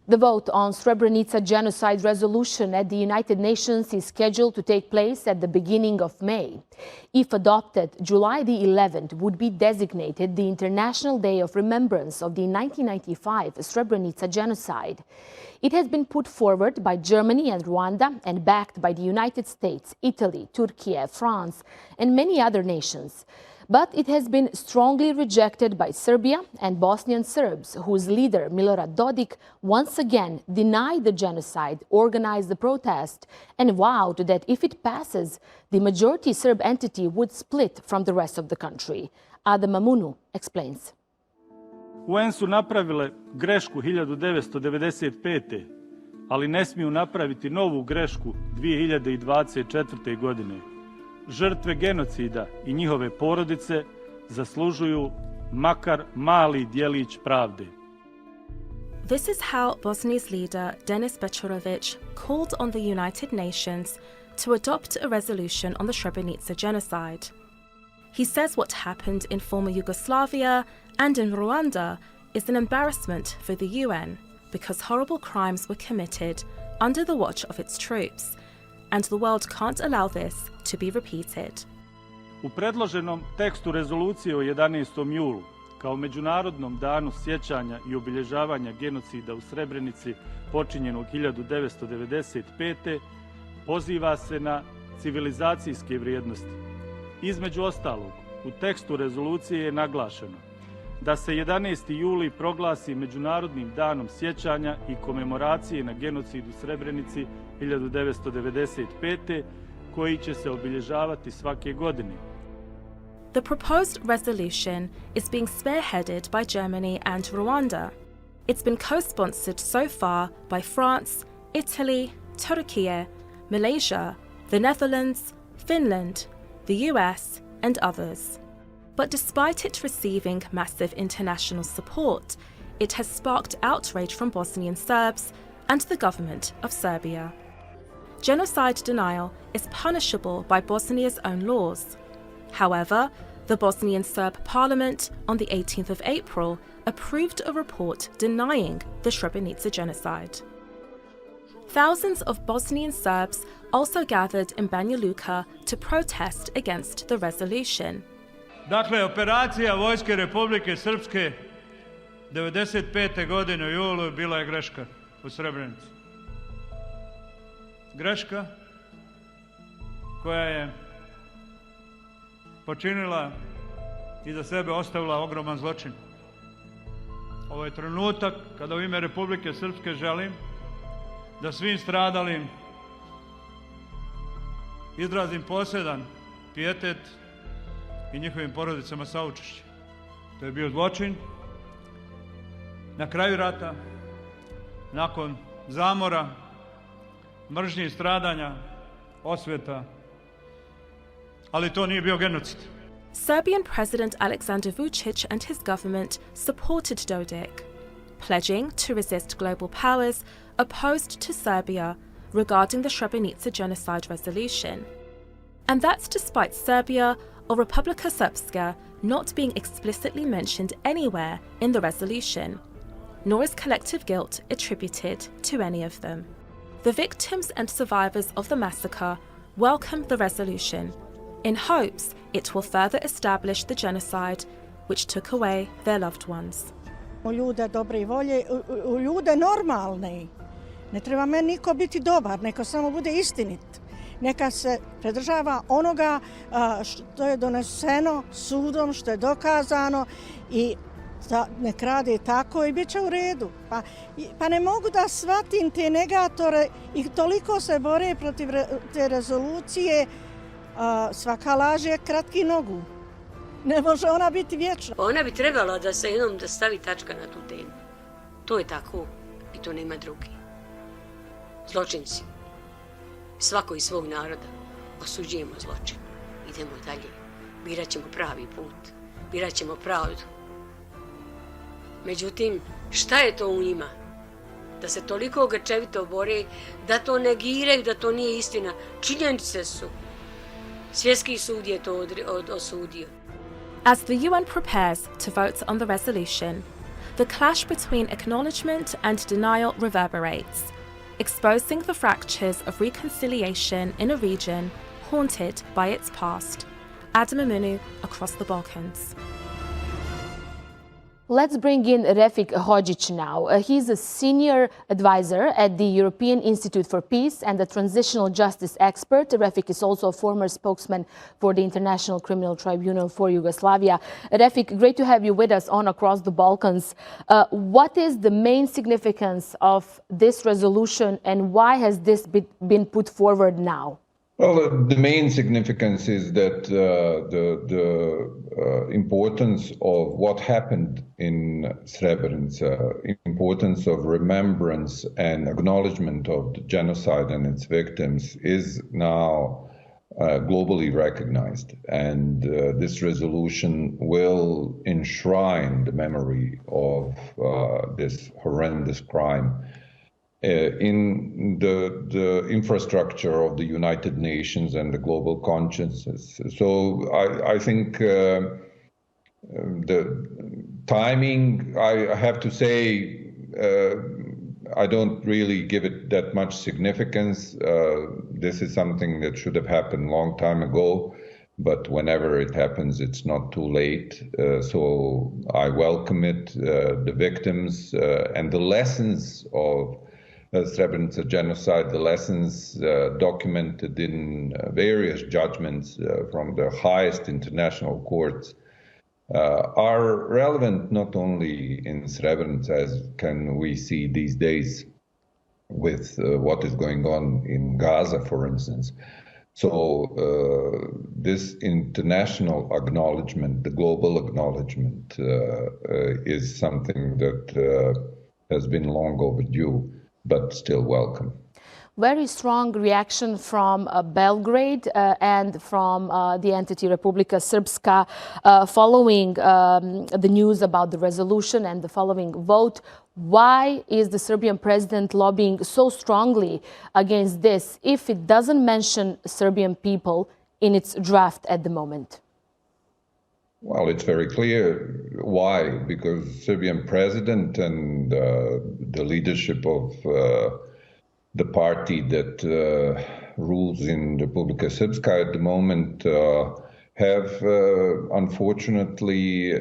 The vote on Srebrenica genocide resolution at the United Nations is scheduled to take place at the beginning of May. If adopted, July the 11th would be designated the International Day of Remembrance of the 1995 Srebrenica genocide. It has been put forward by Germany and Rwanda and backed by the United States, Italy, Turkey, France, and many other nations. But it has been strongly rejected by Serbia and Bosnian Serbs, whose leader Milorad Dodik once again denied the genocide, organized the protest, and vowed that if it passes, the majority Serb entity would split from the rest of the country. Ada Mamunu explains. UN su napravile grešku 1995. ali ne smiju napraviti novu grešku 2024. godine. Žrtve genocida i njihove porodice zaslužuju makar mali djelić pravde. This is how Bosnia's leader Denis Bećarović called on the United Nations to adopt a resolution on the Srebrenica genocide. He says what happened in former Yugoslavia and in Rwanda is an embarrassment for the UN because horrible crimes were committed under the watch of its troops, and the world can't allow this to be repeated. U predloženom tekstu rezolucije o 11. julu kao Međunarodnom danu sjećanja i obilježavanja genocida u Srebrenici počinjenog 1995. poziva se na civilizacijske vrijednosti. Između ostalog, u tekstu rezolucije je naglašeno da se 11. juli proglasi Međunarodnim danom sjećanja i komemoracije na genocid u Srebrenici 1995. koji će se obilježavati svake godine. The proposed resolution is being spearheaded by Germany and Rwanda. It's been co-sponsored so far by France, Italy, Turkey, Malaysia, the Netherlands, Finland, the US, and others. But despite it receiving massive international support, it has sparked outrage from Bosnian Serbs and the government of Serbia. Genocide denial is punishable by Bosnia's own laws. However, the Bosnian Serb parliament on the 18th of April approved a report denying the Srebrenica genocide. Thousands of Bosnian Serbs also gathered in Banja Luka to protest against the resolution. Dakle, operacija Vojske Republike Srpske 1995. godine u julu bila je greška u Srebrenici. Greška koja je počinila i za sebe ostavila ogroman zločin. Ovo je trenutak kada u ime Republike Srpske želim da svim stradalim izrazim poseban pijetet i njihovim porodicama saučešće. To je bio zločin na kraju rata, nakon zamora, mržnje i stradanja, osveta, ali to nije bio genocid. Serbian President Aleksandar Vučić and his government supported Dodik, pledging to resist global powers opposed to Serbia regarding the Srebrenica genocide resolution. And that's despite Serbia or Republika Srpska not being explicitly mentioned anywhere in the resolution, nor is collective guilt attributed to any of them. The victims and survivors of the massacre welcome the resolution in hopes it will further establish the genocide which took away their loved ones. U ljude dobre volje, u ljude normalne. Ne treba meni niko biti dobar, neka samo bude istinit. Neka se pridržava onoga što je doneseno sudom, što je dokazano i nek radi tako i bit će u redu. Pa ne mogu da shvatim te negatore i toliko se bore protiv te rezolucije. Svaka laž je kratki nogu. Ne može ona biti vječna. Ona bi trebala da se jednom da stavi tačka na tu temu. To je tako i to nema drugi. Zločinci. Svako iz svog naroda. Osuđujemo zločin. Idemo dalje. Birat ćemo pravi put. Birat ćemo pravdu. Međutim, šta je to u njima? Da se toliko grčevito bore, da to negiraju, da to nije istina. Činjenice su. Svjetski sud je to osudio. As the UN prepares to vote on the resolution, the clash between acknowledgement and denial reverberates, exposing the fractures of reconciliation in a region haunted by its past. Adam Amunu across the Balkans. Let's bring in Refik Hodzic now. He's a senior advisor at the European Institute for Peace and a transitional justice expert. Refik is also a former spokesman for the International Criminal Tribunal for Yugoslavia. Refik, great to have you with us on Across the Balkans. What is the main significance of this resolution and why has this been put forward now? Well, the main significance is that the importance of what happened in Srebrenica, importance of remembrance and acknowledgement of the genocide and its victims is now globally recognized. And this resolution will enshrine the memory of this horrendous crime in the infrastructure of the United Nations and the global consciousness. So I think the timing, I have to say, I don't really give it that much significance. This is something that should have happened a long time ago, but whenever it happens, it's not too late. So I welcome it, the victims and the lessons of Srebrenica genocide, the lessons documented in various judgments from the highest international courts are relevant not only in Srebrenica, as can we see these days with what is going on in Gaza, for instance. So this international acknowledgement, the global acknowledgement, is something that has been long overdue, but still welcome. Very strong reaction from Belgrade and from the entity Republika Srpska following the news about the resolution and the following vote. Why is the Serbian president lobbying so strongly against this if it doesn't mention Serbian people in its draft at the moment? Well, it's very clear why, because Serbian president and the leadership of the party that rules in Republika Srpska at the moment have unfortunately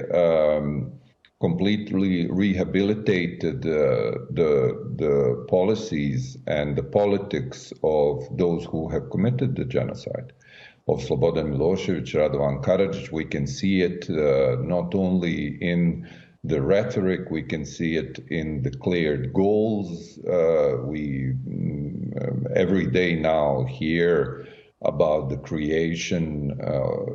completely rehabilitated the policies and the politics of those who have committed the genocide. Of Slobodan Milošević, Radovan Karadžić. We can see it not only in the rhetoric, we can see it in declared goals. We every day now hear about the creation,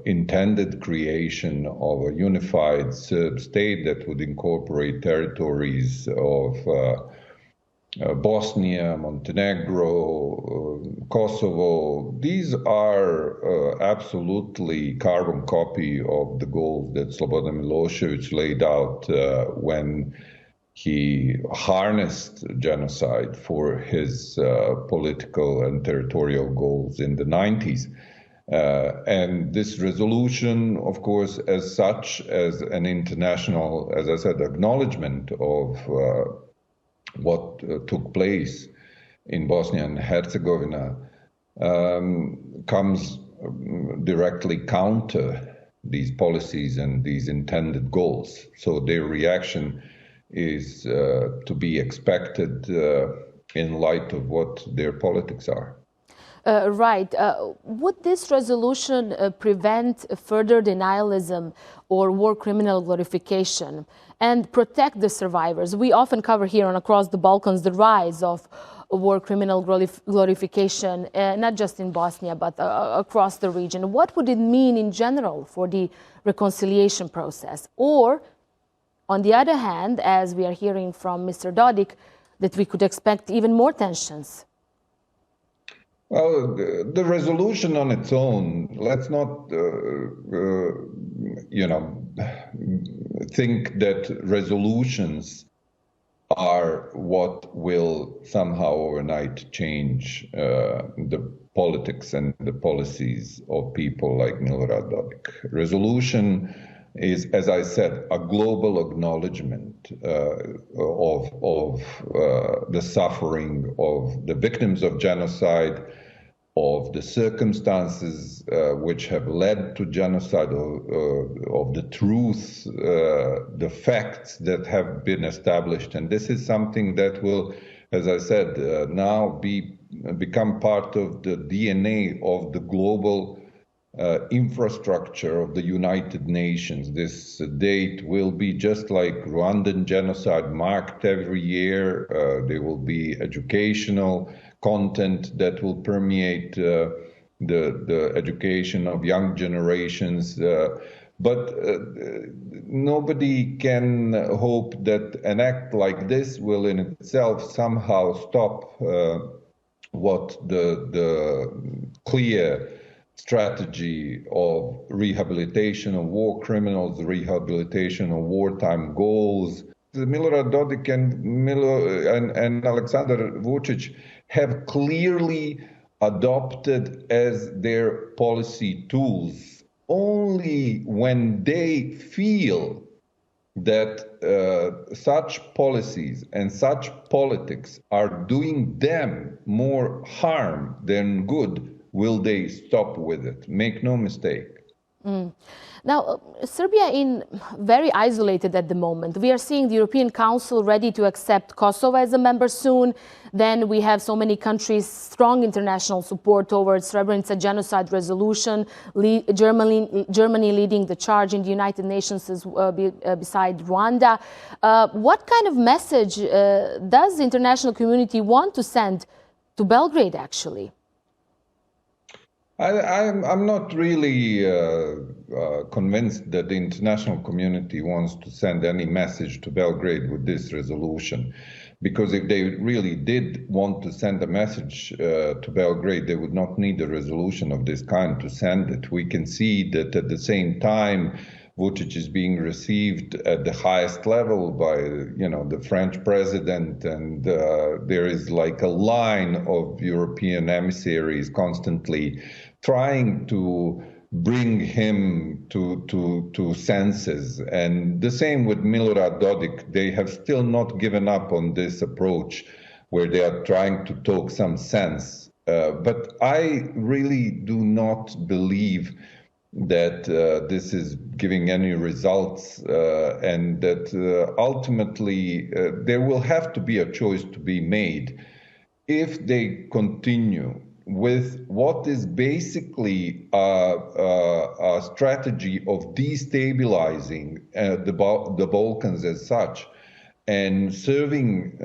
intended creation of a unified Serb state that would incorporate territories of Bosnia, Montenegro, Kosovo. These are absolutely carbon copy of the goals that Slobodan Milošević laid out when he harnessed genocide for his political and territorial goals in the 90s. And this resolution, of course, as such, as an international, as I said, acknowledgement of what took place in Bosnia and Herzegovina comes directly counter these policies and these intended goals. So their reaction is to be expected in light of what their politics are. Right. Would this resolution prevent further denialism or war criminal glorification and protect the survivors? We often cover here on Across the Balkans the rise of war criminal glorification, not just in Bosnia, but across the region. What would it mean in general for the reconciliation process? Or, on the other hand, as we are hearing from Mr. Dodik, that we could expect even more tensions? Well, the resolution on its own, let's not, think that resolutions are what will somehow overnight change the politics and the policies of people like Milorad Dodik. Resolution is, as I said, a global acknowledgement of the suffering of the victims of genocide, of the circumstances which have led to genocide, of the truth, the facts that have been established. And this is something that will, as I said, now become part of the DNA of the global infrastructure of the United Nations. This date will be just like Rwandan genocide marked every year. There will be educational content that will permeate the education of young generations. But nobody can hope that an act like this will in itself somehow stop what the clear strategy of rehabilitation of war criminals, rehabilitation of wartime goals. Milorad Dodik and Alexander Vučić have clearly adopted as their policy tools only when they feel that such policies and such politics are doing them more harm than good, will they stop with it. Make no mistake. Now, Serbia is very isolated at the moment. We are seeing the European Council ready to accept Kosovo as a member soon. Then we have so many countries, strong international support towards Srebrenica genocide resolution, Germany leading the charge in the United Nations beside Rwanda. What kind of message does the international community want to send to Belgrade, actually? I'm not really convinced that the international community wants to send any message to Belgrade with this resolution, because if they really did want to send a message to Belgrade, they would not need a resolution of this kind to send it. We can see that at the same time, Vučić is being received at the highest level by, the French president, and there is like a line of European emissaries constantly trying to bring him to senses. And the same with Milorad Dodik. They have still not given up on this approach where they are trying to talk some sense. But I really do not believe that this is giving any results, and that ultimately there will have to be a choice to be made if they continue with what is basically a strategy of destabilizing the Balkans as such, and serving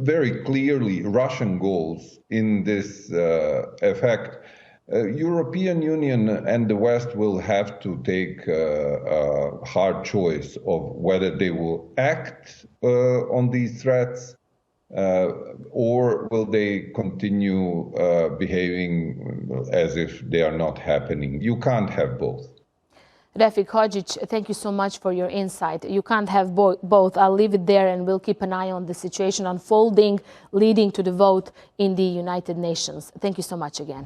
very clearly Russian goals in this effect. European Union and the West will have to take a hard choice of whether they will act on these threats or will they continue behaving as if they are not happening. You can't have both. Refik Hodžić, thank you so much for your insight. You can't have both. I'll leave it there, and we'll keep an eye on the situation unfolding, leading to the vote in the United Nations. Thank you so much again.